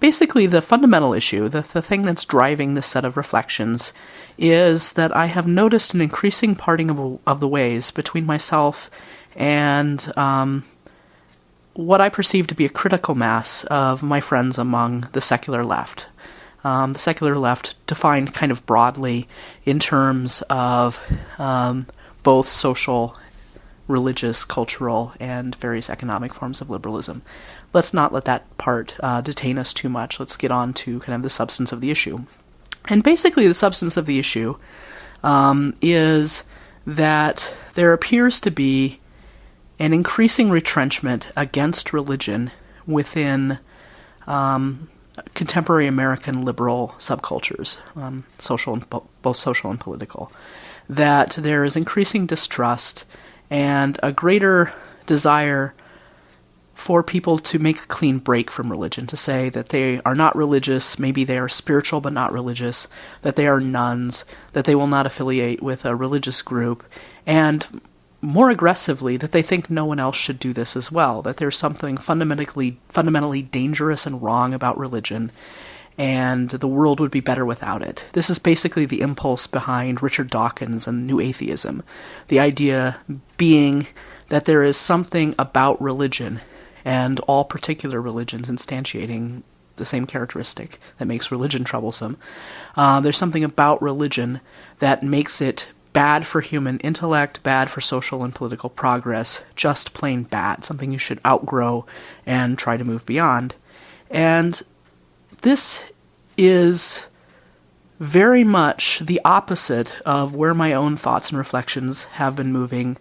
basically the fundamental issue, the thing that's driving this set of reflections, is that I have noticed an increasing parting of the ways between myself and what I perceive to be a critical mass of my friends among the secular left. The secular left defined kind of broadly in terms of both social, religious, cultural, and various economic forms of liberalism. Let's not let that part detain us too much. Let's get on to kind of the substance of the issue. And basically the substance of the issue is that there appears to be an increasing retrenchment against religion within contemporary American liberal subcultures, both social and political, that there is increasing distrust and a greater desire for people to make a clean break from religion, to say that they are not religious, maybe they are spiritual but not religious, that they are nuns, that they will not affiliate with a religious group, and more aggressively, that they think no one else should do this as well, that there's something fundamentally dangerous and wrong about religion, and the world would be better without it. This is basically the impulse behind Richard Dawkins and New Atheism, the idea being that there is something about religion and all particular religions instantiating the same characteristic that makes religion troublesome. There's something about religion that makes it bad for human intellect, bad for social and political progress, just plain bad, something you should outgrow and try to move beyond. And this is very much the opposite of where my own thoughts and reflections have been moving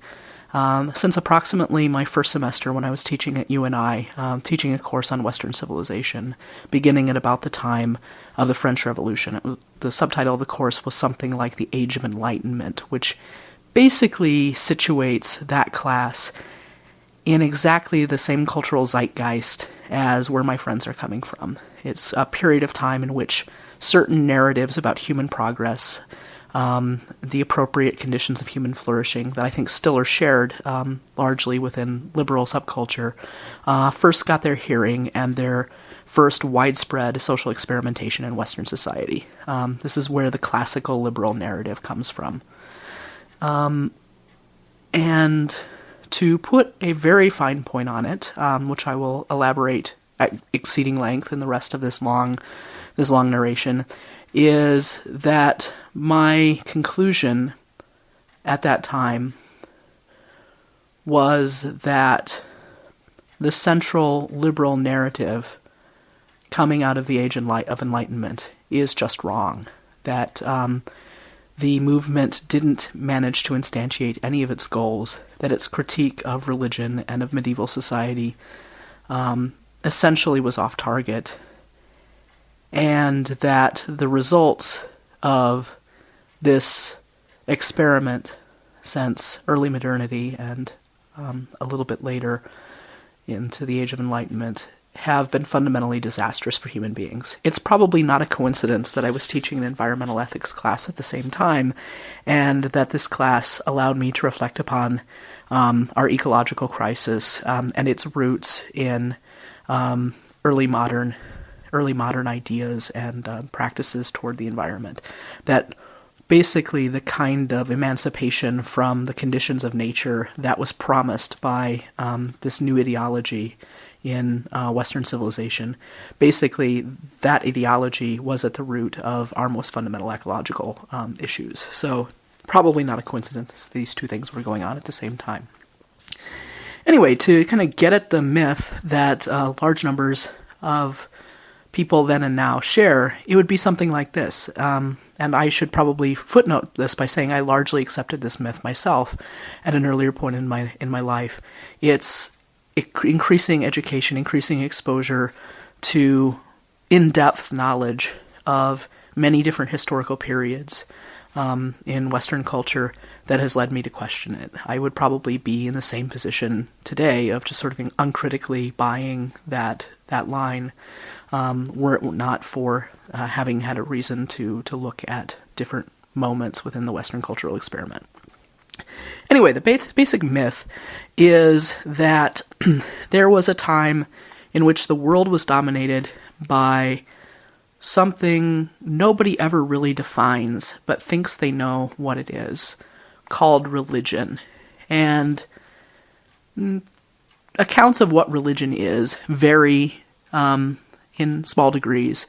since approximately my first semester when I was teaching at UNI, teaching a course on Western civilization, beginning at about the time of the French Revolution. The subtitle of the course was something like The Age of Enlightenment, which basically situates that class in exactly the same cultural zeitgeist as where my friends are coming from. It's a period of time in which certain narratives about human progress, the appropriate conditions of human flourishing that I think still are shared largely within liberal subculture, first got their hearing and their first widespread social experimentation in Western society. This is where the classical liberal narrative comes from. And to put a very fine point on it, which I will elaborate at exceeding length in the rest of this long narration, is that my conclusion at that time was that the central liberal narrative coming out of the Age of Enlightenment is just wrong. That the movement didn't manage to instantiate any of its goals, that its critique of religion and of medieval society essentially was off target, and that the results of this experiment since early modernity and a little bit later into the Age of Enlightenment have been fundamentally disastrous for human beings. It's probably not a coincidence that I was teaching an environmental ethics class at the same time, and that this class allowed me to reflect upon our ecological crisis and its roots in early modern ideas and practices toward the environment. That basically the kind of emancipation from the conditions of nature that was promised by this new ideology in Western civilization, basically that ideology was at the root of our most fundamental ecological issues. So probably not a coincidence these two things were going on at the same time. Anyway, to kind of get at the myth that large numbers of people then and now share, it would be something like this. And I should probably footnote this by saying I largely accepted this myth myself at an earlier point in my life. It's increasing education, increasing exposure to in-depth knowledge of many different historical periods in Western culture that has led me to question it. I would probably be in the same position today of just sort of uncritically buying that line, were it not for having had a reason to look at different moments within the Western cultural experiment. Anyway, the basic myth is that there was a time in which the world was dominated by something nobody ever really defines, but thinks they know what it is, called religion. And accounts of what religion is vary in small degrees,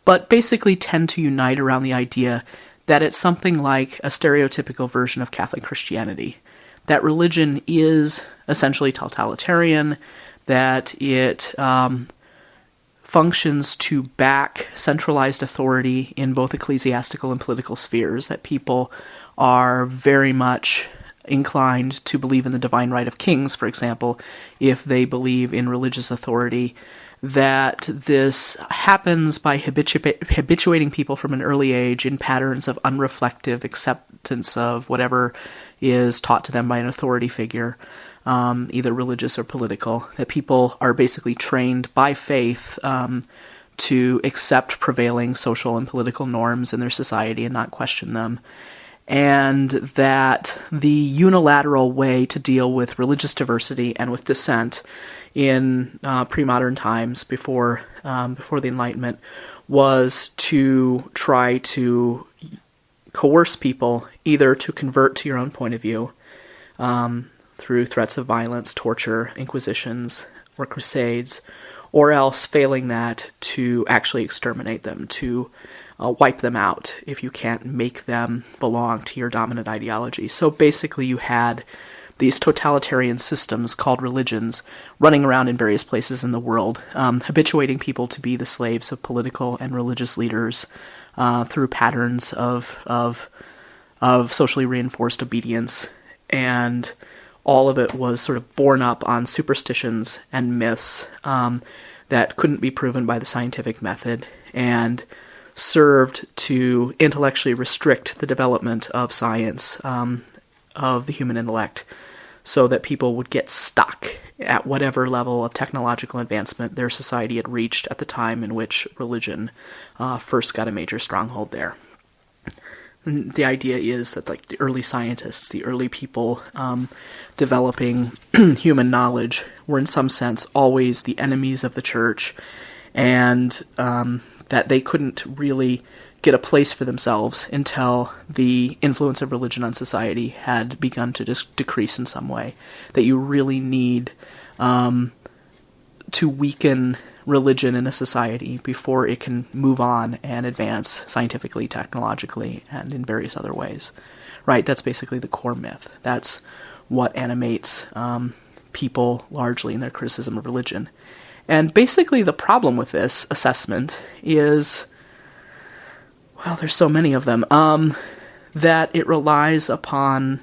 but basically tend to unite around the idea that it's something like a stereotypical version of Catholic Christianity, that religion is essentially totalitarian, that it functions to back centralized authority in both ecclesiastical and political spheres, that people are very much inclined to believe in the divine right of kings, for example, if they believe in religious authority, that this happens by habituating people from an early age in patterns of unreflective acceptance of whatever is taught to them by an authority figure, either religious or political, that people are basically trained by faith to accept prevailing social and political norms in their society and not question them. And that the unilateral way to deal with religious diversity and with dissent in pre-modern times before the Enlightenment was to try to coerce people either to convert to your own point of view through threats of violence, torture, inquisitions, or crusades, or else, failing that, to actually exterminate them, to wipe them out if you can't make them belong to your dominant ideology. So basically you had these totalitarian systems called religions running around in various places in the world, habituating people to be the slaves of political and religious leaders through patterns of socially reinforced obedience. And all of it was sort of borne up on superstitions and myths that couldn't be proven by the scientific method, and served to intellectually restrict the development of science, of the human intellect, so that people would get stuck at whatever level of technological advancement their society had reached at the time in which religion first got a major stronghold there. And the idea is that, like, the early scientists, the early people developing human knowledge, were in some sense always the enemies of the church, and that they couldn't really get a place for themselves until the influence of religion on society had begun to decrease in some way. That you really need to weaken religion in a society before it can move on and advance scientifically, technologically, and in various other ways. Right? That's basically the core myth. That's what animates people largely in their criticism of religion. And basically the problem with this assessment is, well, there's so many of them, that it relies upon,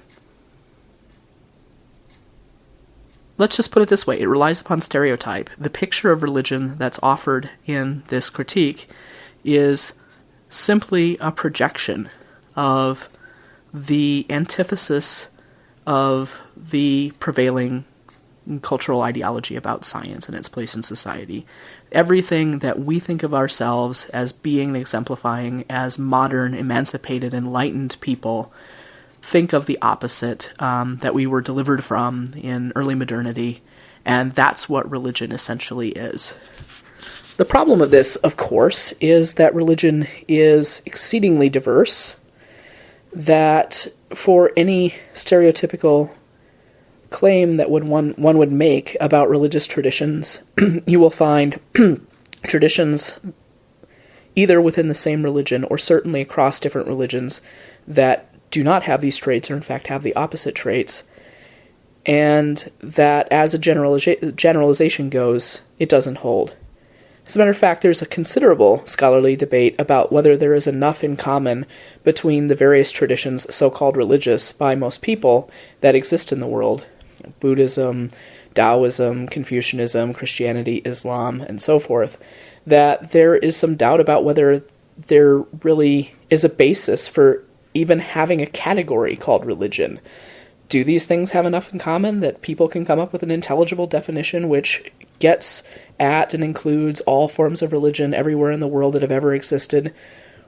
let's just put it this way, it relies upon stereotype. The picture of religion that's offered in this critique is simply a projection of the antithesis of the prevailing cultural ideology about science and its place in society. Everything that we think of ourselves as being and exemplifying as modern, emancipated, enlightened people, think of the opposite that we were delivered from in early modernity, and that's what religion essentially is. The problem of this, of course, is that religion is exceedingly diverse, that for any stereotypical claim that one would make about religious traditions, you will find traditions either within the same religion or certainly across different religions that do not have these traits, or in fact have the opposite traits, and that as a generalization goes, it doesn't hold. As a matter of fact, there's a considerable scholarly debate about whether there is enough in common between the various traditions, so-called religious by most people, that exist in the world. Buddhism, Taoism, Confucianism, Christianity, Islam, and so forth, that there is some doubt about whether there really is a basis for even having a category called religion. Do these things have enough in common that people can come up with an intelligible definition which gets at and includes all forms of religion everywhere in the world that have ever existed?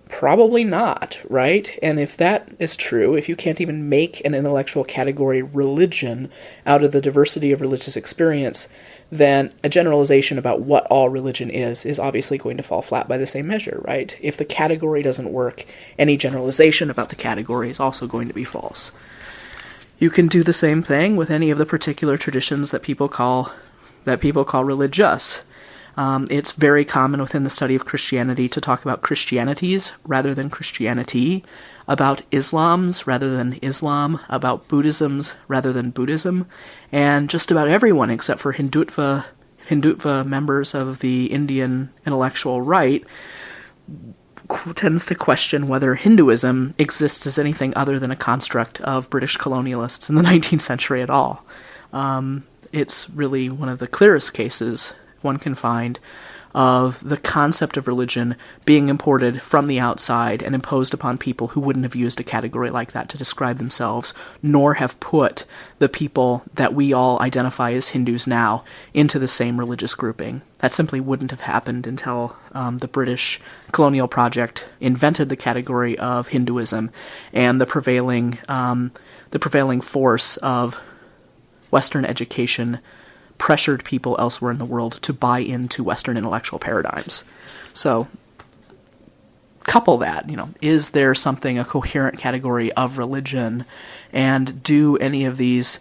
Probably not, right? And if that is true, if you can't even make an intellectual category religion out of the diversity of religious experience, then a generalization about what all religion is obviously going to fall flat by the same measure, right? If the category doesn't work, any generalization about the category is also going to be false. You can do the same thing with any of the particular traditions that people call religious. It's very common within the study of Christianity to talk about Christianities rather than Christianity, about Islams rather than Islam, about Buddhisms rather than Buddhism, and just about everyone except for Hindutva members of the Indian intellectual right tends to question whether Hinduism exists as anything other than a construct of British colonialists in the 19th century at all. It's really one of the clearest cases one can find of the concept of religion being imported from the outside and imposed upon people who wouldn't have used a category like that to describe themselves, nor have put the people that we all identify as Hindus now into the same religious grouping. That simply wouldn't have happened until the British colonial project invented the category of Hinduism, and the prevailing force of Western education pressured people elsewhere in the world to buy into Western intellectual paradigms. So, couple that, is there a coherent category of religion, and do any of these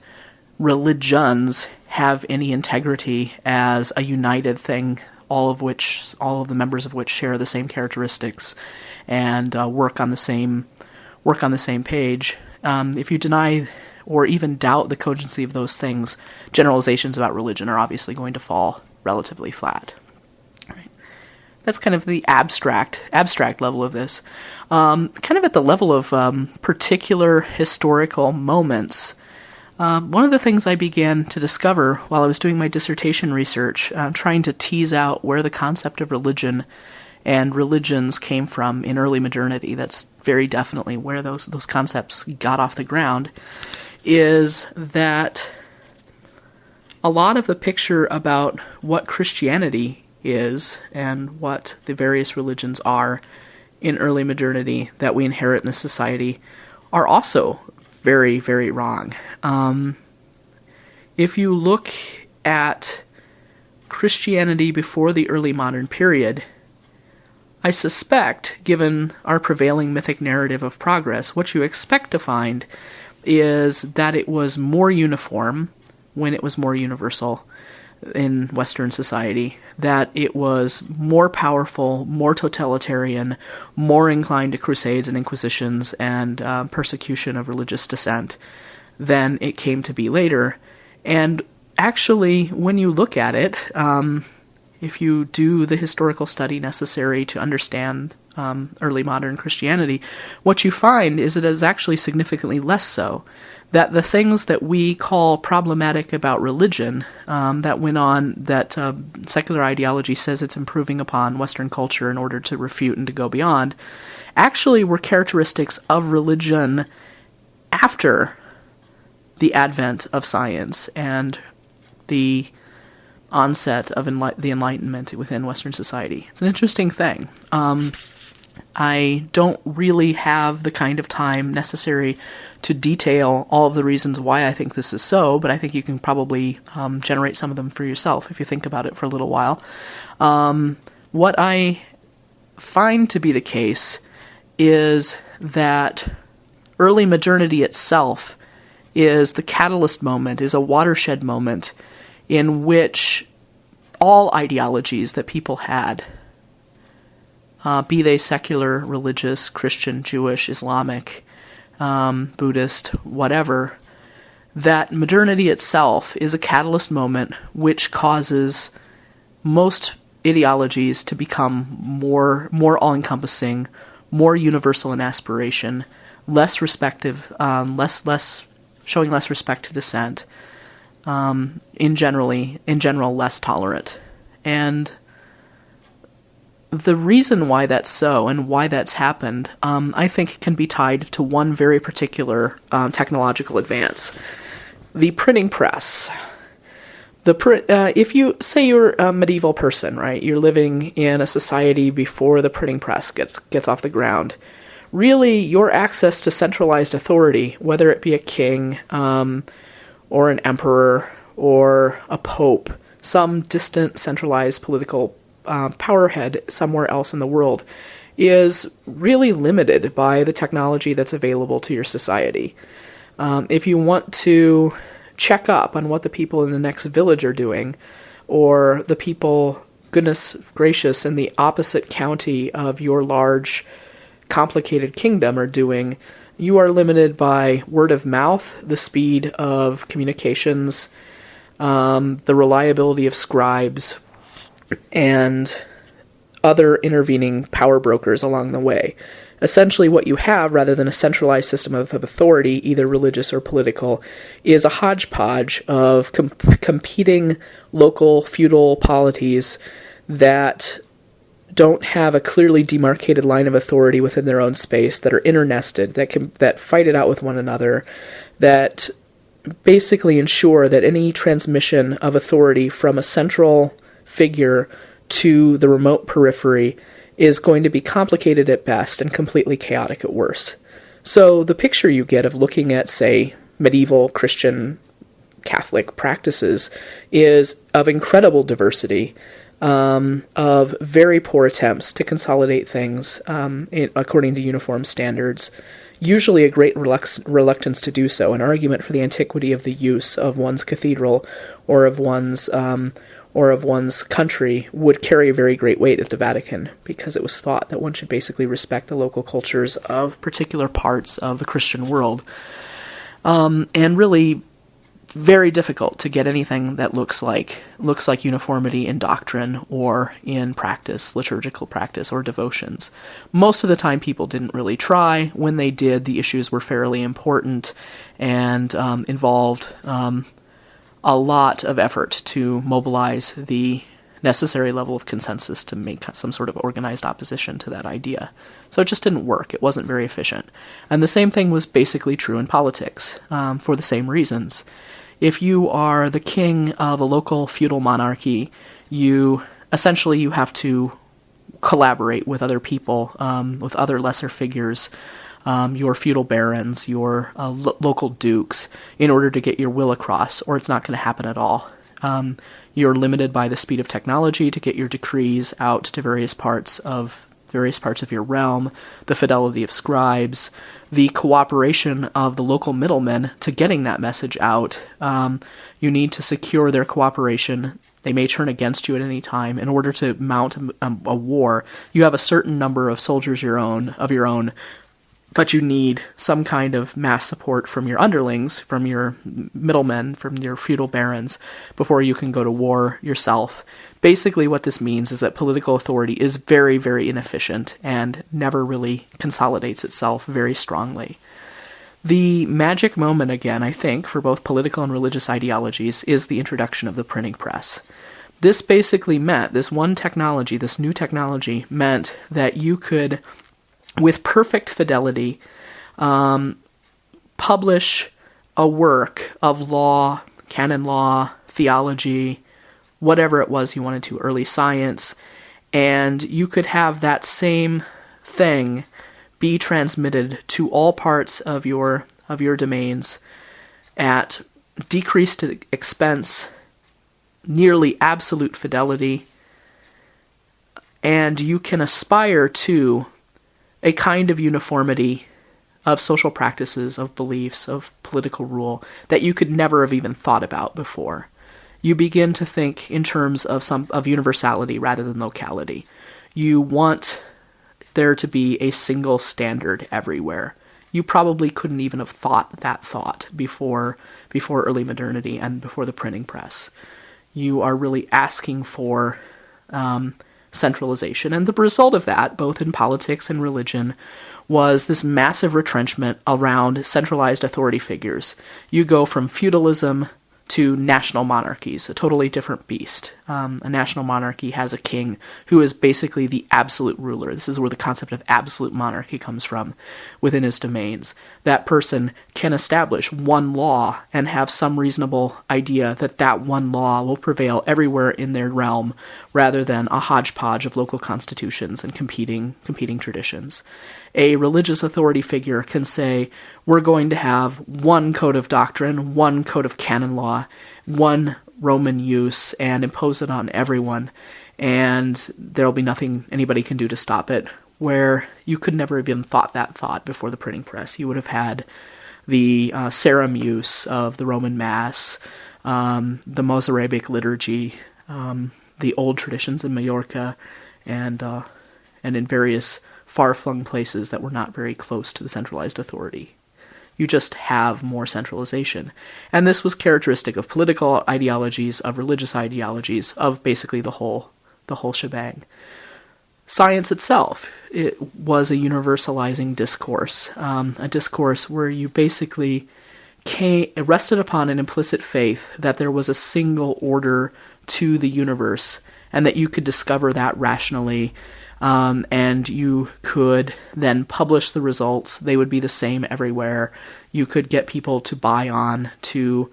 religions have any integrity as a united thing, all of the members of which share the same characteristics and work on the same page? If you deny or even doubt the cogency of those things, generalizations about religion are obviously going to fall relatively flat. Right. That's kind of the abstract level of this. Kind of at the level of particular historical moments, one of the things I began to discover while I was doing my dissertation research, trying to tease out where the concept of religion and religions came from in early modernity, that's very definitely where those concepts got off the ground, is that a lot of the picture about what Christianity is and what the various religions are in early modernity that we inherit in this society are also very, very wrong. If you look at Christianity before the early modern period, I suspect, given our prevailing mythic narrative of progress, what you expect to find is that it was more uniform when it was more universal in Western society, that it was more powerful, more totalitarian, more inclined to crusades and inquisitions and persecution of religious dissent than it came to be later. And actually, when you look at it, if you do the historical study necessary to understand early modern Christianity, what you find is it is actually significantly less so. That the things that we call problematic about religion, that secular ideology says it's improving upon Western culture in order to refute and to go beyond, actually were characteristics of religion after the advent of science and the onset of the Enlightenment within Western society. It's an interesting thing. I don't really have the kind of time necessary to detail all of the reasons why I think this is so, but I think you can probably generate some of them for yourself if you think about it for a little while. What I find to be the case is that early modernity itself is the catalyst moment, is a watershed moment in which all ideologies that people had, be they secular, religious, Christian, Jewish, Islamic, Buddhist, whatever, that modernity itself is a catalyst moment which causes most ideologies to become more all-encompassing, more universal in aspiration, less showing less respect to dissent, in general less tolerant. And the reason why that's so and why that's happened, I think can be tied to one very particular technological advance. The printing press. If you say you're a medieval person, right, you're living in a society before the printing press gets off the ground. Really, your access to centralized authority, whether it be a king, or an emperor, or a pope, some distant centralized political powerhead somewhere else in the world, is really limited by the technology that's available to your society. If you want to check up on what the people in the next village are doing, or the people, goodness gracious, in the opposite county of your large, complicated kingdom are doing, you are limited by word of mouth, the speed of communications, the reliability of scribes, and other intervening power brokers along the way. Essentially, what you have, rather than a centralized system of authority, either religious or political, is a hodgepodge of competing local feudal polities that don't have a clearly demarcated line of authority within their own space, that are internested, that fight it out with one another, that basically ensure that any transmission of authority from a central figure to the remote periphery is going to be complicated at best and completely chaotic at worst. So the picture you get of looking at, say, medieval Christian Catholic practices is of incredible diversity, of very poor attempts to consolidate things according to uniform standards, usually a great reluctance to do so, an argument for the antiquity of the use of one's cathedral or of one's country would carry a very great weight at the Vatican, because it was thought that one should basically respect the local cultures of particular parts of the Christian world. And really very difficult to get anything that looks like uniformity in doctrine or in practice, liturgical practice or devotions. Most of the time people didn't really try. When they did, the issues were fairly important and involved a lot of effort to mobilize the necessary level of consensus to make some sort of organized opposition to that idea. So it just didn't work. It wasn't very efficient. And the same thing was basically true in politics, for the same reasons. If you are the king of a local feudal monarchy, you have to collaborate with other people, with other lesser figures, your feudal barons, your local dukes, in order to get your will across, or it's not going to happen at all. You're limited by the speed of technology to get your decrees out to various parts of your realm, the fidelity of scribes, the cooperation of the local middlemen to getting that message out. You need to secure their cooperation. They may turn against you at any time. In order to mount a war, you have a certain number of soldiers of your own, but you need some kind of mass support from your underlings, from your middlemen, from your feudal barons, before you can go to war yourself. Basically what this means is that political authority is very, very inefficient and never really consolidates itself very strongly. The magic moment, again, I think, for both political and religious ideologies is the introduction of the printing press. This basically meant, this new technology meant that you could, with perfect fidelity, publish a work of law, canon law, theology, whatever it was you wanted to, early science, and you could have that same thing be transmitted to all parts of your domains at decreased expense, nearly absolute fidelity, and you can aspire to a kind of uniformity of social practices, of beliefs, of political rule that you could never have even thought about before. You begin to think in terms of universality rather than locality. You want there to be a single standard everywhere. You probably couldn't even have thought that thought before early modernity and before the printing press. You are really asking for centralization. And the result of that, both in politics and religion, was this massive retrenchment around centralized authority figures. You go from feudalism to national monarchies, a totally different beast. A national monarchy has a king who is basically the absolute ruler. This is where the concept of absolute monarchy comes from within his domains. that person can establish one law and have some reasonable idea that that one law will prevail everywhere in their realm, rather than a hodgepodge of local constitutions and competing traditions. A religious authority figure can say, we're going to have one code of doctrine, one code of canon law, one Roman use, and impose it on everyone, and there'll be nothing anybody can do to stop it. Where you could never have even thought that thought before the printing press. You would have had the Sarum use of the Roman Mass, the Mozarabic liturgy, the old traditions in Majorca, and in various far-flung places that were not very close to the centralized authority. You just have more centralization. And this was characteristic of political ideologies, of religious ideologies, of basically the whole shebang. Science itself, it was a universalizing discourse, a discourse where you basically rested upon an implicit faith that there was a single order to the universe, and that you could discover that rationally, and you could then publish the results. They would be the same everywhere. You could get people to buy on to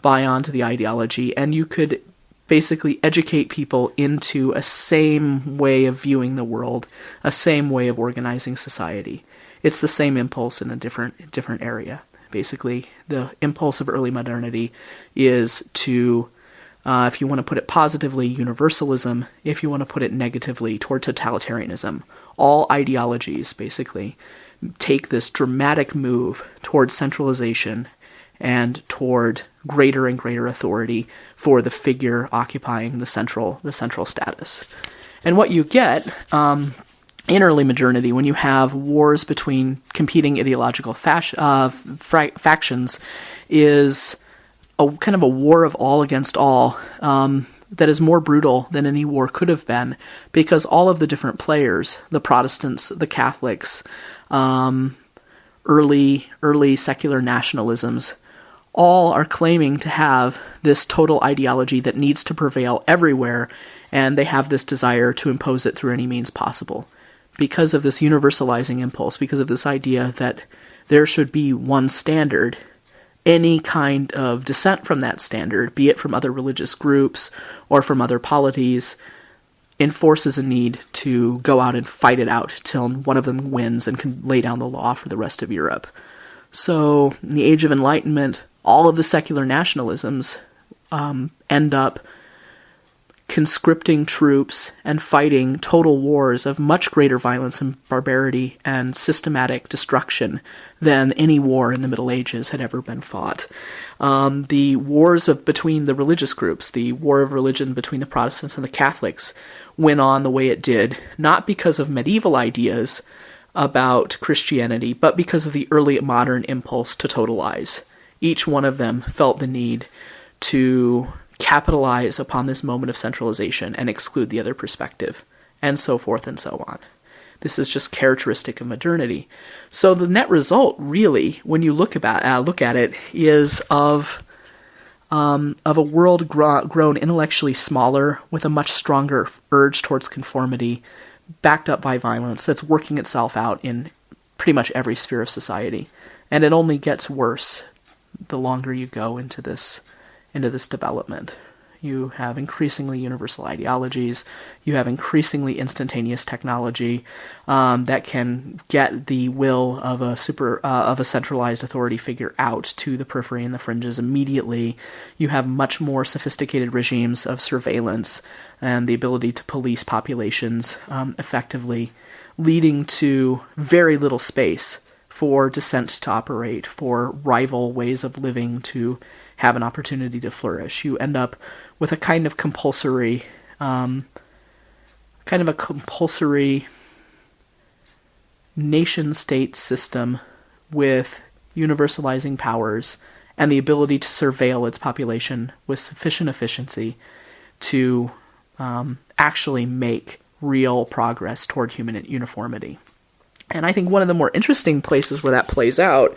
the ideology, and you could basically educate people into a same way of viewing the world, a same way of organizing society. It's the same impulse in a different area. Basically, the impulse of early modernity is to, if you want to put it positively, universalism. If you want to put it negatively, toward totalitarianism. All ideologies, basically, take this dramatic move toward centralization and toward greater and greater authority for the figure occupying the central status. And what you get in early modernity, when you have wars between competing ideological factions, is a kind of a war of all against all that is more brutal than any war could have been, because all of the different players, the Protestants, the Catholics, early secular nationalisms, all are claiming to have this total ideology that needs to prevail everywhere, and they have this desire to impose it through any means possible. Because of this universalizing impulse, because of this idea that there should be one standard, any kind of dissent from that standard, be it from other religious groups or from other polities, enforces a need to go out and fight it out till one of them wins and can lay down the law for the rest of Europe. So, in the Age of Enlightenment, all of the secular nationalisms end up conscripting troops and fighting total wars of much greater violence and barbarity and systematic destruction than any war in the Middle Ages had ever been fought. The wars between the religious groups, the war of religion between the Protestants and the Catholics, went on the way it did, not because of medieval ideas about Christianity, but because of the early modern impulse to totalize. Each one of them felt the need to capitalize upon this moment of centralization and exclude the other perspective, and so forth and so on. This is just characteristic of modernity. So the net result, really, when you look at it, is of a world grown intellectually smaller, with a much stronger urge towards conformity, backed up by violence, that's working itself out in pretty much every sphere of society. And it only gets worse the longer you go into this development. You have increasingly universal ideologies. You have increasingly instantaneous technology that can get the will of a centralized authority figure out to the periphery and the fringes immediately. You have much more sophisticated regimes of surveillance and the ability to police populations effectively, leading to very little space for dissent to operate, for rival ways of living to have an opportunity to flourish. You end up with a kind of compulsory nation-state system with universalizing powers and the ability to surveil its population with sufficient efficiency to actually make real progress toward human uniformity. And I think one of the more interesting places where that plays out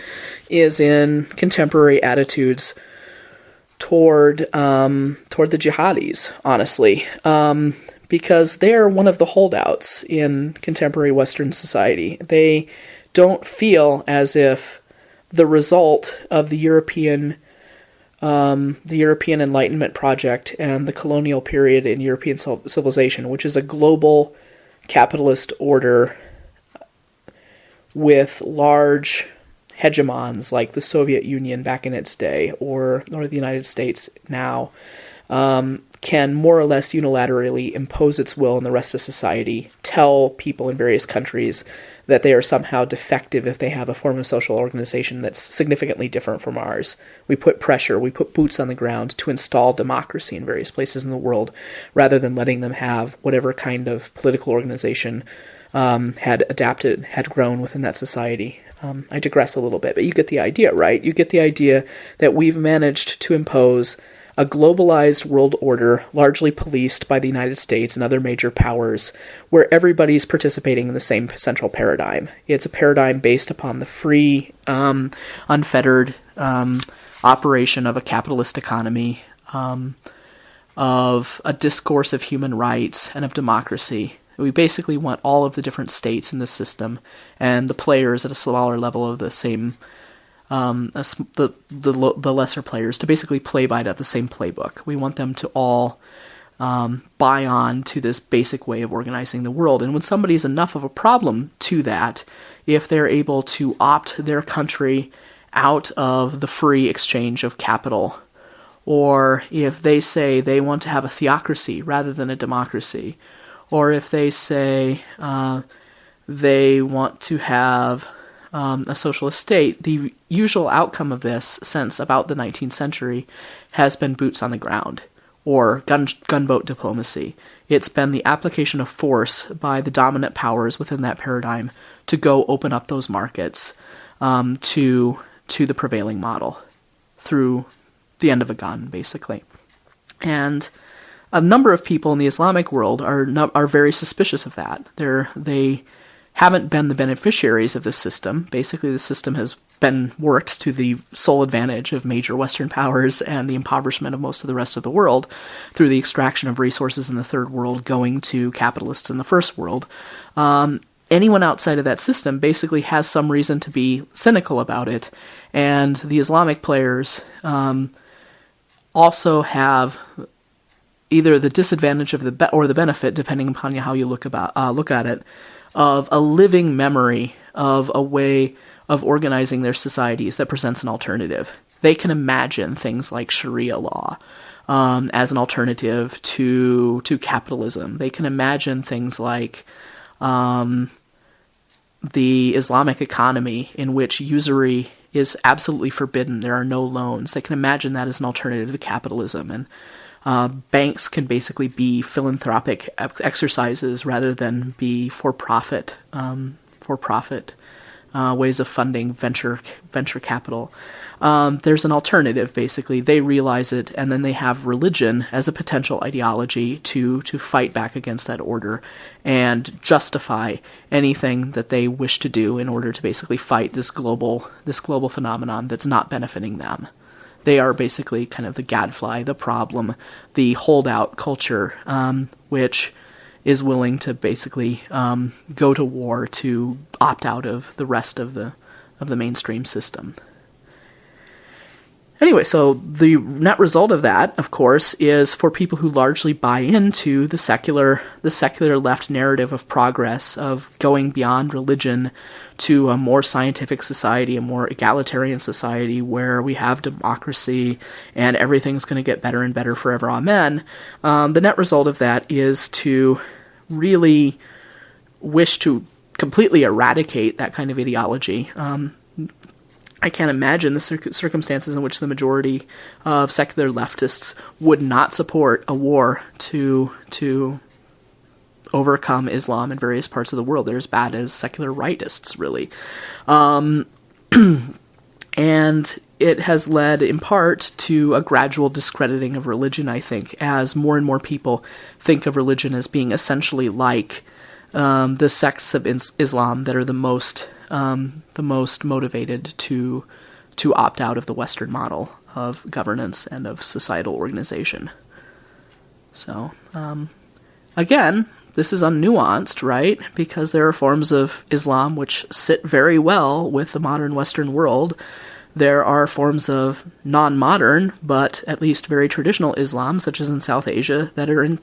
is in contemporary attitudes toward the jihadis, honestly, because they're one of the holdouts in contemporary Western society. They don't feel as if the result of the European Enlightenment project and the colonial period in European civilization, which is a global capitalist order with large hegemons like the Soviet Union back in its day, or the United States now, can more or less unilaterally impose its will on the rest of society, tell people in various countries that they are somehow defective if they have a form of social organization that's significantly different from ours. We put pressure, we put boots on the ground to install democracy in various places in the world, rather than letting them have whatever kind of political organization had grown within that society. I digress a little bit, but you get the idea, right? You get the idea that we've managed to impose a globalized world order, largely policed by the United States and other major powers, where everybody's participating in the same central paradigm. It's a paradigm based upon the free, unfettered operation of a capitalist economy, of a discourse of human rights and of democracy. We basically want all of the different states in the system and the players at a smaller level of the same, the lesser players, to basically play by the same playbook. We want them to all buy on to this basic way of organizing the world. And when somebody's enough of a problem to that, if they're able to opt their country out of the free exchange of capital, or if they say they want to have a theocracy rather than a democracy, or if they say they want to have a socialist state, the usual outcome of this since about the 19th century has been boots on the ground, or gunboat diplomacy. It's been the application of force by the dominant powers within that paradigm to go open up those markets to the prevailing model through the end of a gun, basically. And a number of people in the Islamic world are very suspicious of that. They haven't been the beneficiaries of this system. Basically, the system has been worked to the sole advantage of major Western powers and the impoverishment of most of the rest of the world through the extraction of resources in the third world going to capitalists in the first world. Anyone outside of that system basically has some reason to be cynical about it, and the Islamic players also have either the disadvantage of or the benefit, depending upon how you look at it, of a living memory of a way of organizing their societies that presents an alternative. They can imagine things like Sharia law as an alternative to capitalism. They can imagine things like the Islamic economy in which usury is absolutely forbidden. There are no loans. They can imagine that as an alternative to capitalism, and banks can basically be philanthropic exercises rather than be for-profit ways of funding venture capital. There's an alternative, basically. They realize it, and then they have religion as a potential ideology to fight back against that order and justify anything that they wish to do in order to basically fight this global phenomenon that's not benefiting them. They are basically kind of the gadfly, the problem, the holdout culture, which is willing to basically go to war to opt out of the rest of the mainstream system. Anyway, so the net result of that, of course, is for people who largely buy into the secular left narrative of progress, of going beyond religion to a more scientific society, a more egalitarian society where we have democracy and everything's going to get better and better forever, amen. The net result of that is to really wish to completely eradicate that kind of ideology. I can't imagine the circumstances in which the majority of secular leftists would not support a war to overcome Islam in various parts of the world. They're as bad as secular rightists, really. And it has led, in part, to a gradual discrediting of religion, I think, as more and more people think of religion as being essentially like the sects of Islam that are the most motivated to opt out of the Western model of governance and of societal organization. So, again, this is unnuanced, right? Because there are forms of Islam which sit very well with the modern Western world. There are forms of non-modern, but at least very traditional Islam, such as in South Asia, that are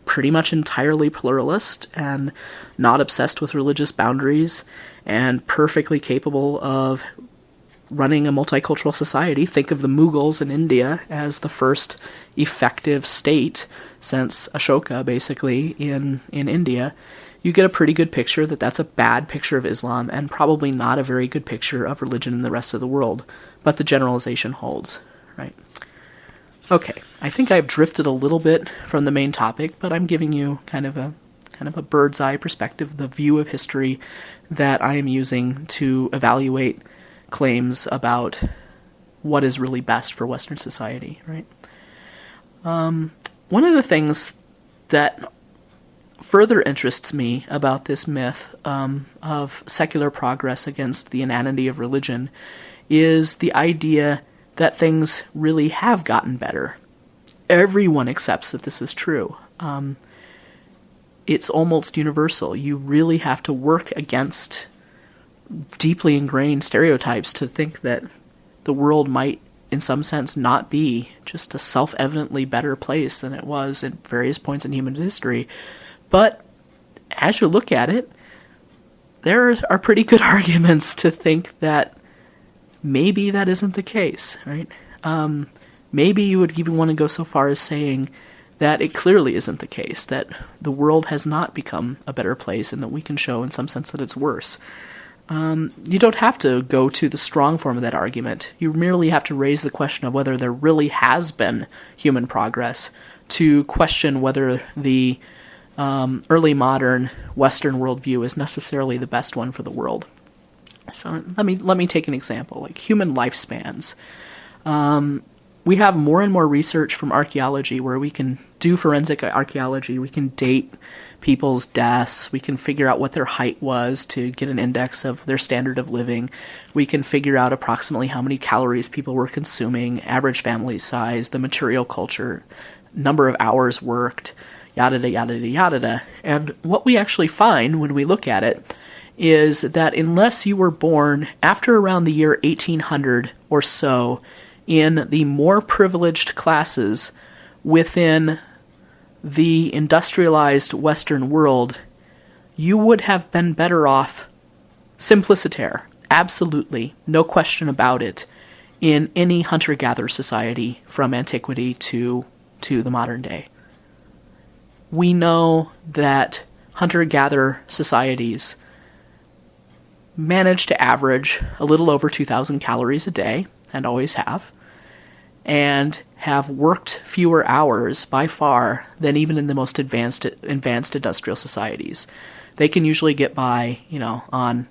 pretty much entirely pluralist and not obsessed with religious boundaries and perfectly capable of running a multicultural society. Think of the Mughals in India as the first effective state since Ashoka, basically, in India. You get a pretty good picture that that's a bad picture of Islam and probably not a very good picture of religion in the rest of the world. But the generalization holds, right? Okay, I think I've drifted a little bit from the main topic, but I'm giving you kind of a bird's eye perspective, the view of history that I am using to evaluate claims about what is really best for Western society, right? One of the things that further interests me about this myth of secular progress against the inanity of religion is the idea that things really have gotten better. Everyone accepts that this is true. It's almost universal. You really have to work against deeply ingrained stereotypes to think that the world might, in some sense, not be just a self-evidently better place than it was at various points in human history. But as you look at it, there are pretty good arguments to think that maybe that isn't the case, right? Maybe you would even want to go so far as saying that it clearly isn't the case, that the world has not become a better place and that we can show in some sense that it's worse. You don't have to go to the strong form of that argument. You merely have to raise the question of whether there really has been human progress to question whether the early modern Western worldview is necessarily the best one for the world. So let me take an example, like human lifespans. We have more and more research from archaeology where we can do forensic archaeology, we can date people's deaths, we can figure out what their height was to get an index of their standard of living, we can figure out approximately how many calories people were consuming, average family size, the material culture, number of hours worked, yada yada yada. And what we actually find when we look at it is that unless you were born after around the year 1800 or so in the more privileged classes within the industrialized Western world, you would have been better off, simpliciter, absolutely, no question about it, in any hunter-gatherer society from antiquity to the modern day. We know that hunter-gatherer societies manage to average a little over 2,000 calories a day, and always have, and have worked fewer hours by far than even in the most advanced industrial societies. They can usually get by, on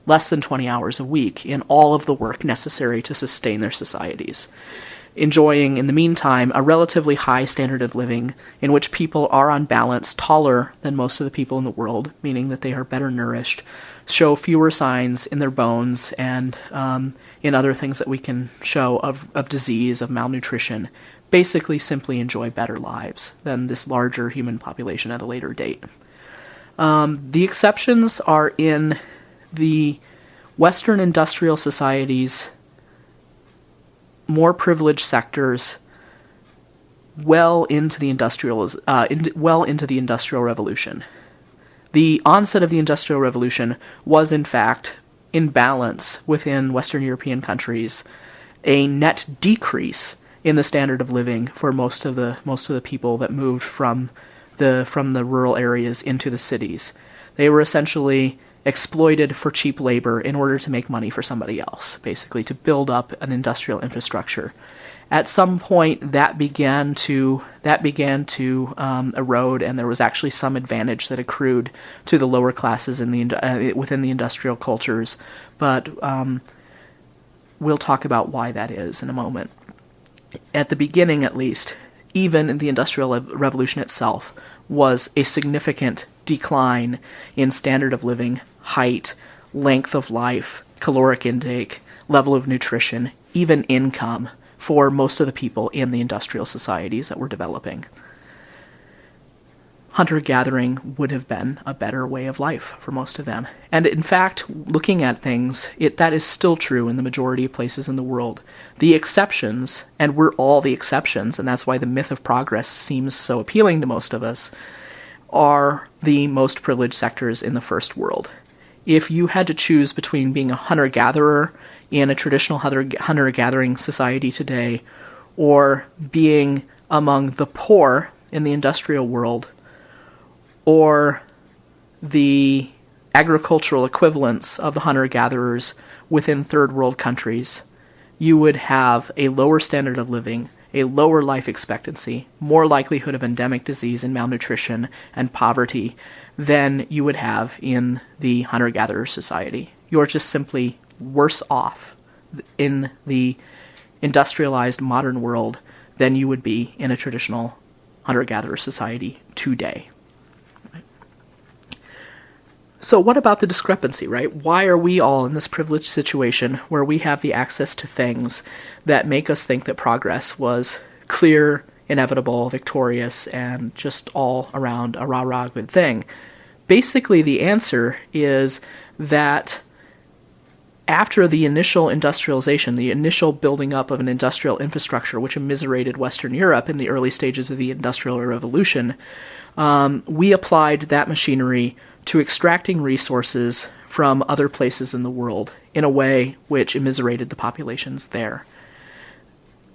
less than 20 hours a week in all of the work necessary to sustain their societies, enjoying, in the meantime, a relatively high standard of living in which people are on balance taller than most of the people in the world, meaning that they are better nourished, show fewer signs in their bones and in other things that we can show of disease, of malnutrition, basically simply enjoy better lives than this larger human population at a later date. The exceptions are in the Western industrial societies, more privileged sectors, well into the Industrial Revolution. The onset of the Industrial Revolution was, in fact, in balance within Western European countries, a net decrease in the standard of living for most of the people that moved from the rural areas into the cities. They were essentially exploited for cheap labor in order to make money for somebody else, basically to build up an industrial infrastructure. At some point, that began to erode, and there was actually some advantage that accrued to the lower classes within the industrial cultures. But we'll talk about why that is in a moment. At the beginning, at least, even in the Industrial Revolution itself, was a significant decline in standard of living, height, length of life, caloric intake, level of nutrition, even income, for most of the people in the industrial societies that were developing. hunter-gathering would have been a better way of life for most of them. And in fact, looking at things, that is still true in the majority of places in the world. The exceptions, and we're all the exceptions, and that's why the myth of progress seems so appealing to most of us, are the most privileged sectors in the first world. If you had to choose between being a hunter-gatherer in a traditional hunter-gathering society today, or being among the poor in the industrial world, or the agricultural equivalents of the hunter-gatherers within third world countries, you would have a lower standard of living, a lower life expectancy, more likelihood of endemic disease and malnutrition and poverty than you would have in the hunter-gatherer society. You're just simply worse off in the industrialized modern world than you would be in a traditional hunter-gatherer society today. So what about the discrepancy, right? Why are we all in this privileged situation where we have the access to things that make us think that progress was clear, inevitable, victorious, and just all around a rah-rah good thing? Basically, the answer is that after the initial industrialization, the initial building up of an industrial infrastructure, which immiserated Western Europe in the early stages of the Industrial Revolution, we applied that machinery to extracting resources from other places in the world in a way which immiserated the populations there.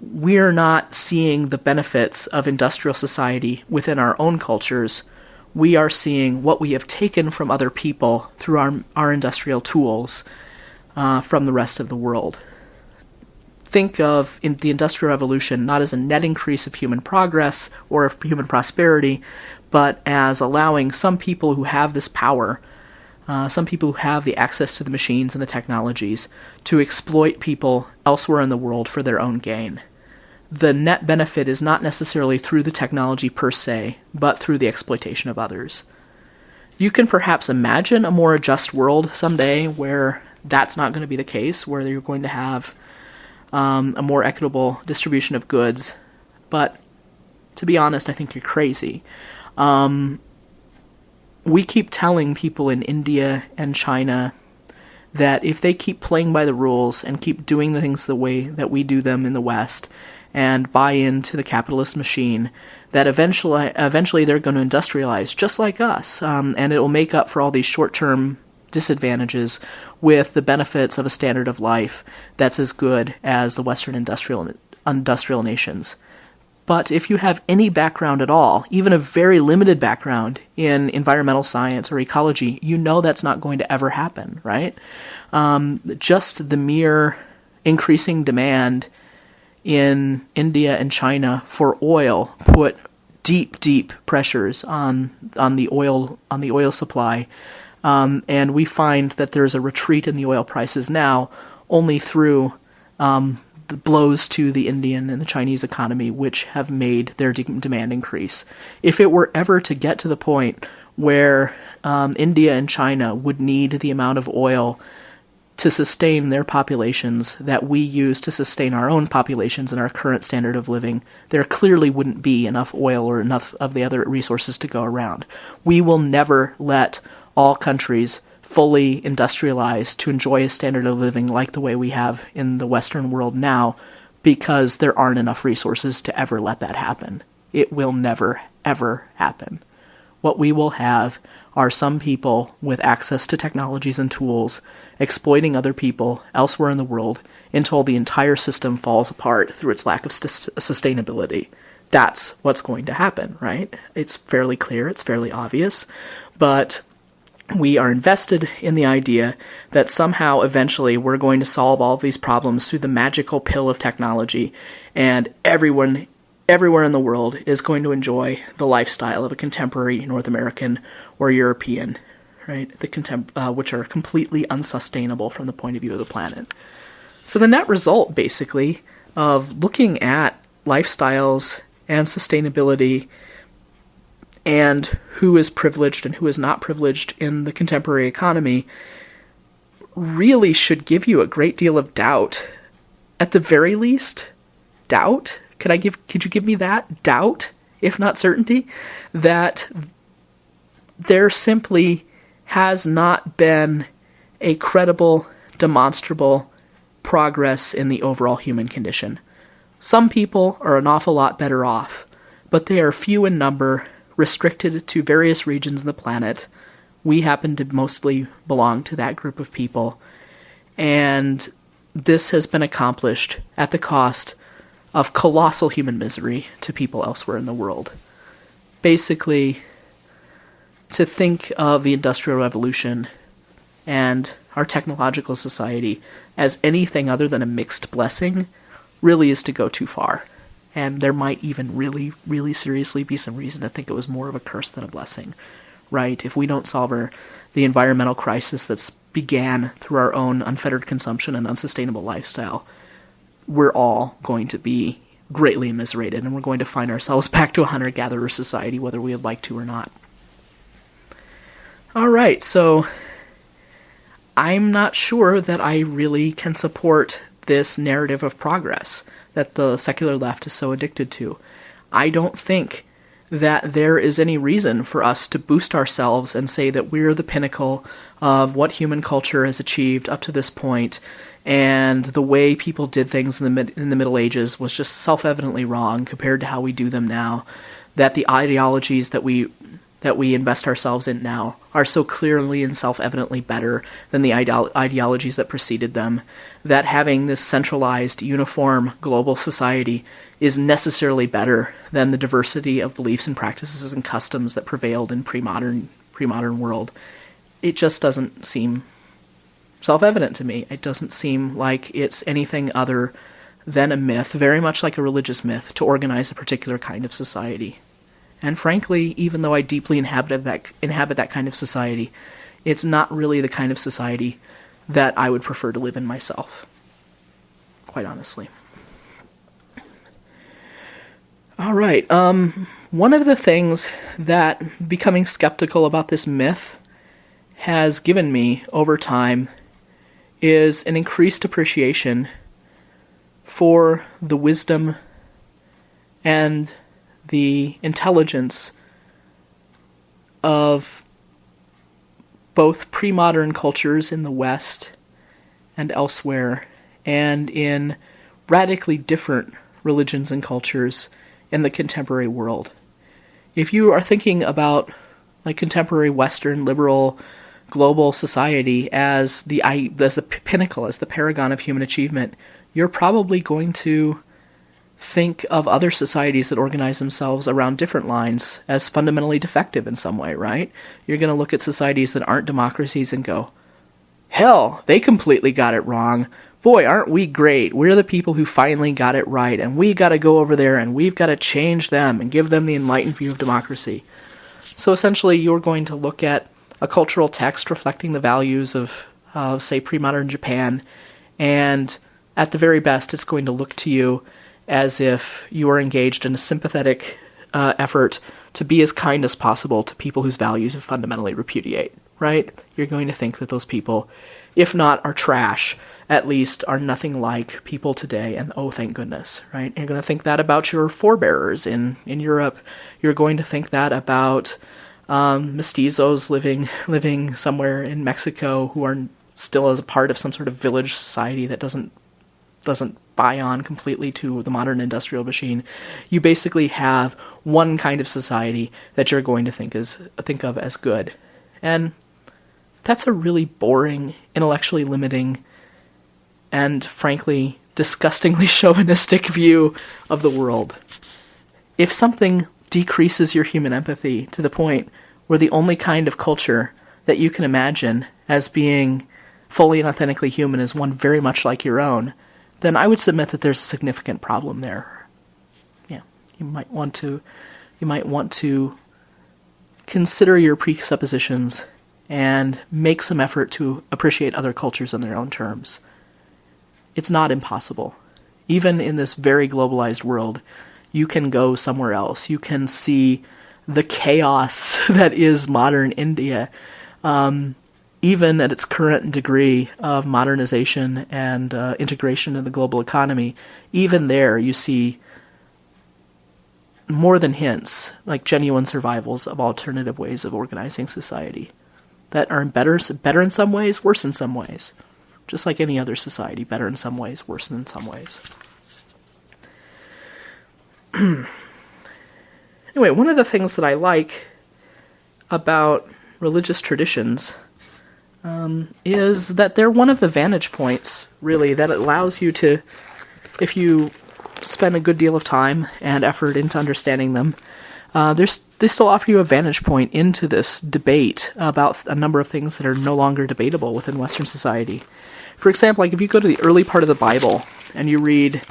We're not seeing the benefits of industrial society within our own cultures. We are seeing what we have taken from other people through our industrial tools from the rest of the world. Think of the Industrial Revolution not as a net increase of human progress or of human prosperity, but as allowing some people who have this power, some people who have the access to the machines and the technologies, to exploit people elsewhere in the world for their own gain. The net benefit is not necessarily through the technology per se, but through the exploitation of others. You can perhaps imagine a more just world someday where that's not going to be the case, where you're going to have a more equitable distribution of goods. But to be honest, I think you're crazy. We keep telling people in India and China that if they keep playing by the rules and keep doing the things the way that we do them in the West and buy into the capitalist machine, that eventually they're going to industrialize just like us, and it will make up for all these short-term disadvantages with the benefits of a standard of life that's as good as the Western industrial nations. But if you have any background at all, even a very limited background in environmental science or ecology, you know that's not going to ever happen, right? Just the mere increasing demand in India and China for oil put deep pressures on the oil supply, and we find that there's a retreat in the oil prices now only through the blows to the Indian and the Chinese economy, which have made their demand increase. If it were ever to get to the point where India and China would need the amount of oil to sustain their populations that we use to sustain our own populations and our current standard of living, there clearly wouldn't be enough oil or enough of the other resources to go around. We will never let all countries fully industrialized to enjoy a standard of living like the way we have in the Western world now, because there aren't enough resources to ever let that happen. It will never, ever happen. What we will have are some people with access to technologies and tools exploiting other people elsewhere in the world until the entire system falls apart through its lack of sustainability. That's what's going to happen, right? It's fairly clear, it's fairly obvious, but we are invested in the idea that somehow eventually we're going to solve all of these problems through the magical pill of technology, and everyone everywhere in the world is going to enjoy the lifestyle of a contemporary North American or European, right? Which are completely unsustainable from the point of view of the planet. So the net result, basically, of looking at lifestyles and sustainability and who is privileged and who is not privileged in the contemporary economy really should give you a great deal of doubt. At the very least, doubt? Could you give me that? Doubt, if not certainty, that there simply has not been a credible, demonstrable progress in the overall human condition. Some people are an awful lot better off, but they are few in number, restricted to various regions of the planet. We happen to mostly belong to that group of people, and this has been accomplished at the cost of colossal human misery to people elsewhere in the world. Basically, to think of the Industrial Revolution and our technological society as anything other than a mixed blessing really is to go too far. And there might even really, really seriously be some reason to think it was more of a curse than a blessing, right? If we don't solve the environmental crisis that's began through our own unfettered consumption and unsustainable lifestyle, we're all going to be greatly immiserated, and we're going to find ourselves back to a hunter-gatherer society, whether we would like to or not. All right, so I'm not sure that I really can support this narrative of progress that the secular left is so addicted to. I don't think that there is any reason for us to boost ourselves and say that we're the pinnacle of what human culture has achieved up to this point, and the way people did things in the Middle Ages was just self-evidently wrong compared to how we do them now, that the ideologies that we invest ourselves in now are so clearly and self-evidently better than the ideologies that preceded them, that having this centralized, uniform, global society is necessarily better than the diversity of beliefs and practices and customs that prevailed in pre-modern world. It just doesn't seem self-evident to me. It doesn't seem like it's anything other than a myth, very much like a religious myth, to organize a particular kind of society. And frankly, even though I deeply inhabit that kind of society, it's not really the kind of society that I would prefer to live in myself, quite honestly. All right, one of the things that becoming skeptical about this myth has given me over time is an increased appreciation for the wisdom and the intelligence of both pre-modern cultures in the West and elsewhere, and in radically different religions and cultures in the contemporary world. If you are thinking about like contemporary Western liberal global society as the pinnacle, as the paragon of human achievement, you're probably going to think of other societies that organize themselves around different lines as fundamentally defective in some way, right? You're going to look at societies that aren't democracies and go, hell, they completely got it wrong. Boy, aren't we great? We're the people who finally got it right, and we got to go over there and we've got to change them and give them the enlightened view of democracy. So essentially, you're going to look at a cultural text reflecting the values of say, pre-modern Japan, and at the very best, it's going to look to you as if you are engaged in a sympathetic effort to be as kind as possible to people whose values you fundamentally repudiate, right? You're going to think that those people, if not are trash, at least are nothing like people today, and oh, thank goodness, right? You're going to think that about your forebearers in Europe. You're going to think that about mestizos living somewhere in Mexico who are still as a part of some sort of village society that doesn't buy on completely to the modern industrial machine. You basically have one kind of society that you're going to think of as good. And that's a really boring, intellectually limiting, and frankly, disgustingly chauvinistic view of the world. If something decreases your human empathy to the point where the only kind of culture that you can imagine as being fully and authentically human is one very much like your own, then I would submit that there's a significant problem there. Yeah, you might want to consider your presuppositions and make some effort to appreciate other cultures on their own terms. It's not impossible. Even in this very globalized world, you can go somewhere else. You can see the chaos that is modern India, even at its current degree of modernization and integration in the global economy. Even there, you see more than hints, like genuine survivals of alternative ways of organizing society that are better in some ways, worse in some ways. Just like any other society, better in some ways, worse in some ways. Anyway, one of the things that I like about religious traditions is that they're one of the vantage points, really, that allows you to, if you spend a good deal of time and effort into understanding them, they still offer you a vantage point into this debate about a number of things that are no longer debatable within Western society. For example, like if you go to the early part of the Bible and you read,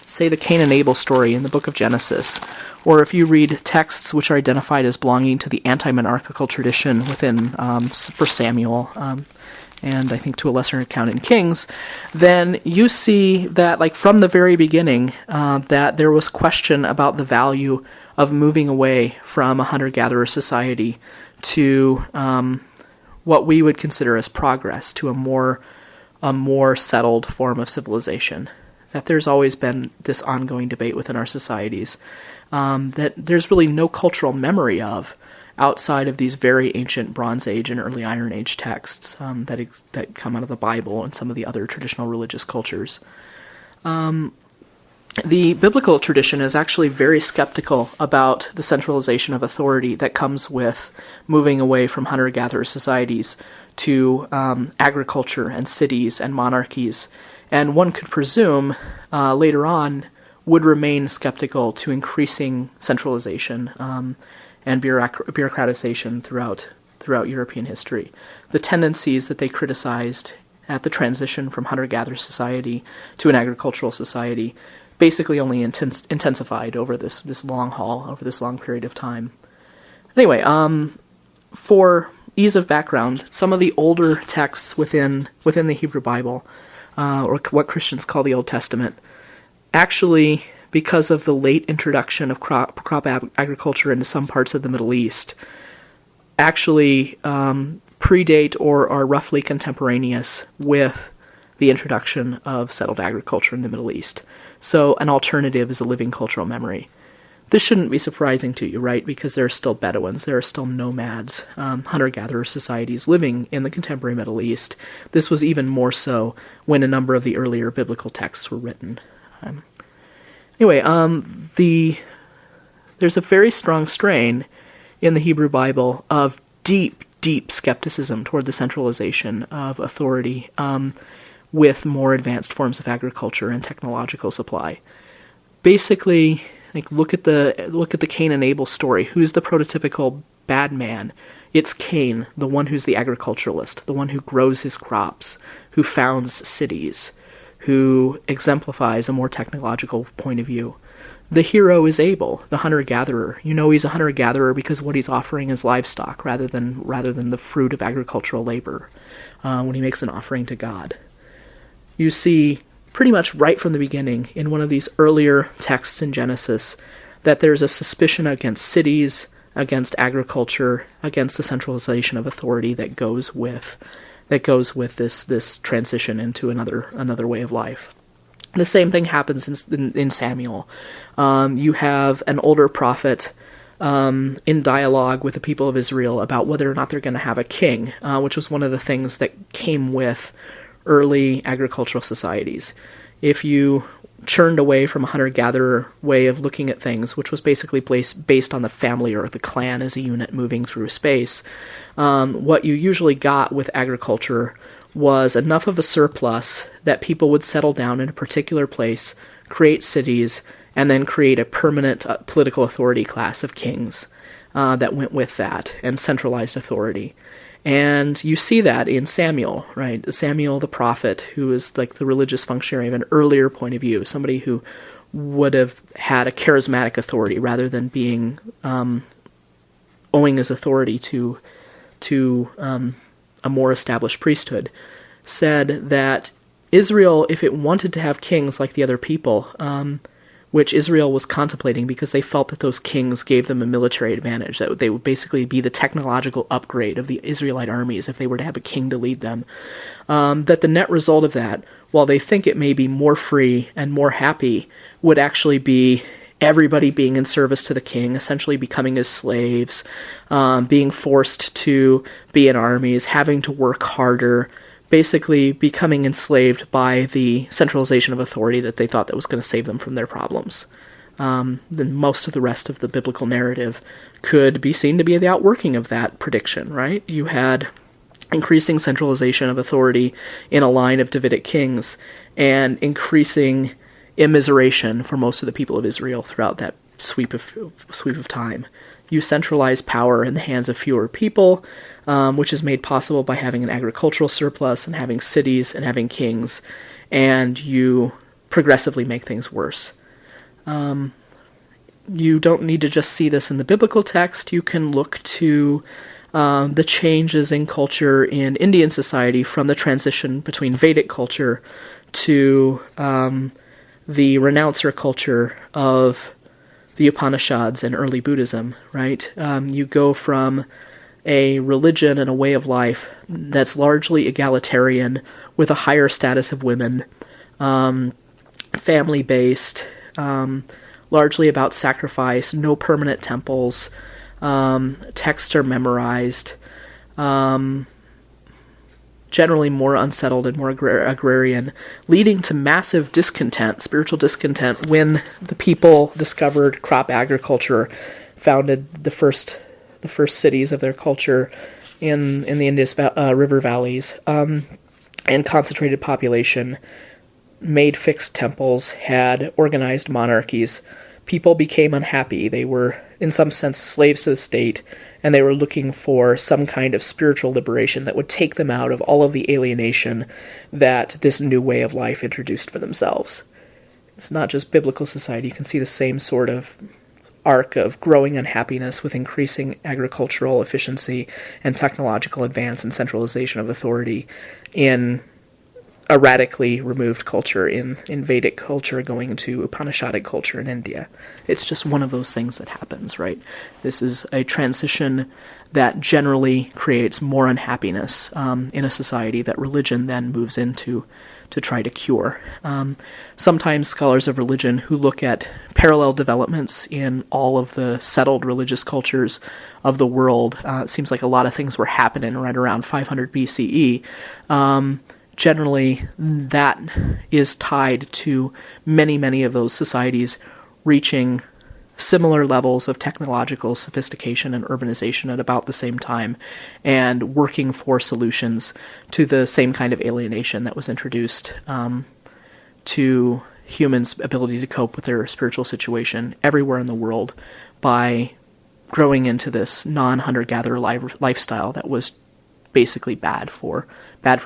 say, the Cain and Abel story in the book of Genesis, or if you read texts which are identified as belonging to the antimonarchical tradition within First Samuel, and I think to a lesser account in Kings, then you see that, like from the very beginning, that there was question about the value of moving away from a hunter-gatherer society to what we would consider as progress, to a more settled form of civilization. That there's always been this ongoing debate within our societies that there's really no cultural memory of outside of these very ancient Bronze Age and early Iron Age texts that come out of the Bible and some of the other traditional religious cultures. The biblical tradition is actually very skeptical about the centralization of authority that comes with moving away from hunter-gatherer societies to agriculture and cities and monarchies, and one could presume later on would remain skeptical to increasing centralization and bureaucratization throughout European history. The tendencies that they criticized at the transition from hunter-gatherer society to an agricultural society basically only intensified over this long haul, over this long period of time. Anyway, for ease of background, some of the older texts within the Hebrew Bible, or what Christians call the Old Testament, actually, because of the late introduction of crop agriculture into some parts of the Middle East, actually predate or are roughly contemporaneous with the introduction of settled agriculture in the Middle East. So an alternative is a living cultural memory. This shouldn't be surprising to you, right? Because there are still Bedouins, there are still nomads, hunter-gatherer societies living in the contemporary Middle East. This was even more so when a number of the earlier biblical texts were written. Anyway, there's a very strong strain in the Hebrew Bible of deep skepticism toward the centralization of authority with more advanced forms of agriculture and technological supply. Basically, like look at the Cain and Abel story. Who's the prototypical bad man? It's Cain, the one who's the agriculturalist, the one who grows his crops, who founds cities, who exemplifies a more technological point of view. The hero is Abel, the hunter-gatherer. You know he's a hunter-gatherer because what he's offering is livestock rather than the fruit of agricultural labor when he makes an offering to God. You see pretty much right from the beginning in one of these earlier texts in Genesis that there's a suspicion against cities, against agriculture, against the centralization of authority that goes with this transition into another way of life. The same thing happens in Samuel. You have an older prophet in dialogue with the people of Israel about whether or not they're going to have a king, which was one of the things that came with early agricultural societies. If you churned away from a hunter-gatherer way of looking at things, which was basically based on the family or the clan as a unit moving through space, what you usually got with agriculture was enough of a surplus that people would settle down in a particular place, create cities, and then create a permanent political authority class of kings that went with that, and centralized authority. And you see that in Samuel, right? Samuel the prophet, who is like the religious functionary of an earlier point of view, somebody who would have had a charismatic authority rather than being owing his authority to a more established priesthood, said that Israel, if it wanted to have kings like the other people, which Israel was contemplating because they felt that those kings gave them a military advantage, that they would basically be the technological upgrade of the Israelite armies if they were to have a king to lead them, that the net result of that, while they think it may be more free and more happy, would actually be everybody being in service to the king, essentially becoming his slaves, being forced to be in armies, having to work harder, basically becoming enslaved by the centralization of authority that they thought that was going to save them from their problems. Then most of the rest of the biblical narrative could be seen to be the outworking of that prediction, right? You had increasing centralization of authority in a line of Davidic kings, and increasing immiseration for most of the people of Israel throughout that sweep of time. You centralize power in the hands of fewer people, which is made possible by having an agricultural surplus and having cities and having kings, and you progressively make things worse. You don't need to just see this in the biblical text. You can look to the changes in culture in Indian society from the transition between Vedic culture to the renouncer culture of the Upanishads and early Buddhism, right? You go from a religion and a way of life that's largely egalitarian with a higher status of women, family-based, largely about sacrifice, no permanent temples, texts are memorized, generally more unsettled and more agrarian, leading to massive discontent, spiritual discontent, when the people discovered crop agriculture, founded the first cities of their culture in the Indus River valleys, and concentrated population, made fixed temples, had organized monarchies. People became unhappy. They were, in some sense, slaves to the state, and they were looking for some kind of spiritual liberation that would take them out of all of the alienation that this new way of life introduced for themselves. It's not just biblical society. You can see the same sort of arc of growing unhappiness with increasing agricultural efficiency and technological advance and centralization of authority in a radically removed culture in Vedic culture going to Upanishadic culture in India. It's just one of those things that happens, right? This is a transition that generally creates more unhappiness in a society that religion then moves into to try to cure. Sometimes scholars of religion who look at parallel developments in all of the settled religious cultures of the world, it seems like a lot of things were happening right around 500 BCE, generally, that is tied to many, many of those societies reaching similar levels of technological sophistication and urbanization at about the same time, and working for solutions to the same kind of alienation that was introduced to humans' ability to cope with their spiritual situation everywhere in the world by growing into this non-hunter-gatherer lifestyle that was basically bad for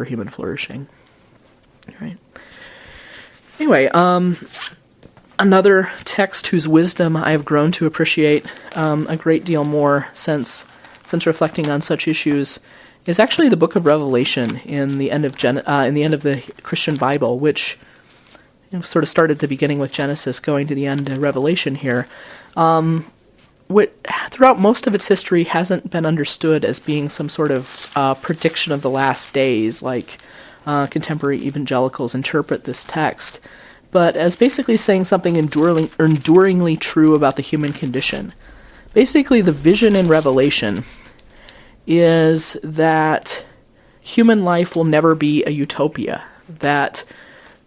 human flourishing. All right. Anyway, another text whose wisdom I have grown to appreciate a great deal more since reflecting on such issues is actually the Book of Revelation in the end of the Christian Bible, which sort of started at the beginning with Genesis, going to the end of Revelation here. Throughout most of its history hasn't been understood as being some sort of prediction of the last days, like contemporary evangelicals interpret this text, but as basically saying something enduringly true about the human condition. Basically, the vision in Revelation is that human life will never be a utopia, that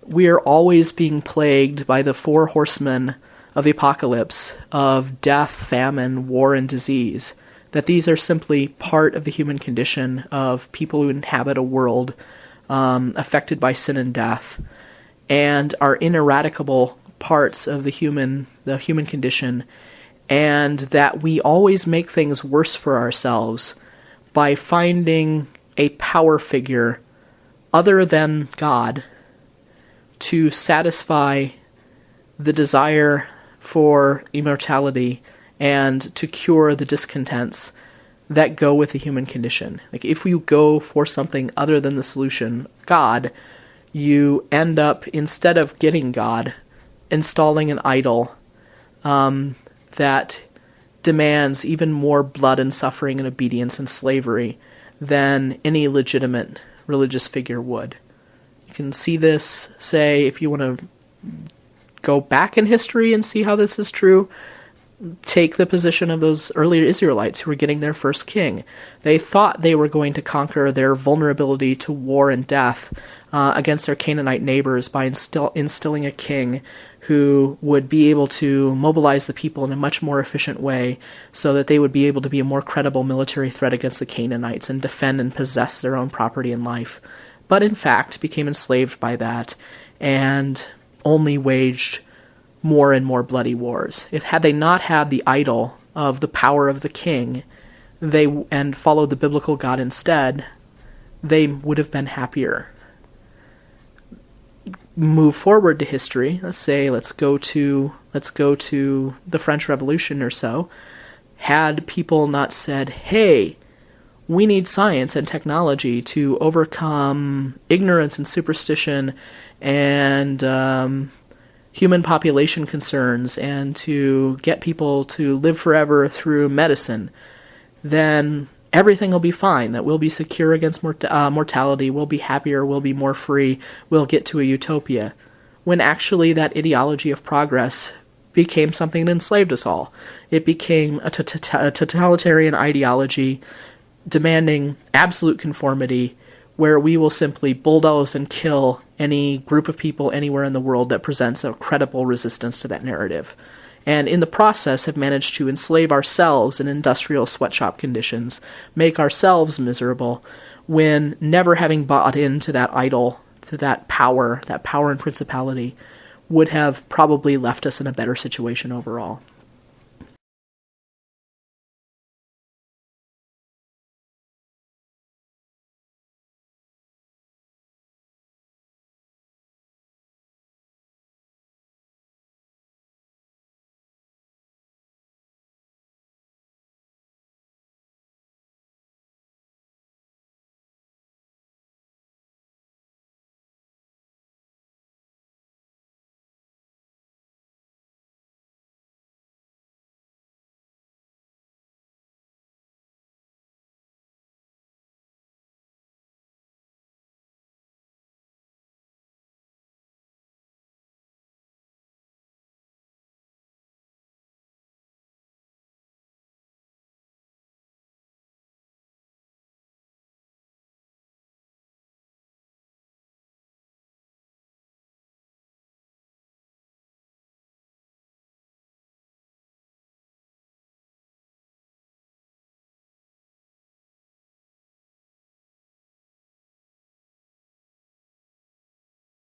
we are always being plagued by the four horsemen of the apocalypse, of death, famine, war, and disease, that these are simply part of the human condition of people who inhabit a world affected by sin and death, and are ineradicable parts of the human condition, and that we always make things worse for ourselves by finding a power figure other than God to satisfy the desire for immortality and to cure the discontents that go with the human condition. Like, if you go for something other than the solution, God, you end up, instead of getting God, installing an idol that demands even more blood and suffering and obedience and slavery than any legitimate religious figure would. You can see this, say, if you want to go back in history and see how this is true, take the position of those earlier Israelites who were getting their first king. They thought they were going to conquer their vulnerability to war and death against their Canaanite neighbors by instilling a king who would be able to mobilize the people in a much more efficient way so that they would be able to be a more credible military threat against the Canaanites and defend and possess their own property and life. But in fact became enslaved by that and only waged more and more bloody wars. Had they not had the idol of the power of the king, and followed the biblical God instead, they would have been happier. Move forward to history. Let's go to the French Revolution or so. Had people not said, "Hey, we need science and technology to overcome ignorance and superstition and human population concerns and to get people to live forever through medicine," then everything will be fine, that we'll be secure against mortality, we'll be happier, we'll be more free, we'll get to a utopia. When actually that ideology of progress became something that enslaved us all. It became a totalitarian ideology demanding absolute conformity, where we will simply bulldoze and kill any group of people anywhere in the world that presents a credible resistance to that narrative. And in the process have managed to enslave ourselves in industrial sweatshop conditions, make ourselves miserable, when never having bought into that idol, to that power and principality, would have probably left us in a better situation overall.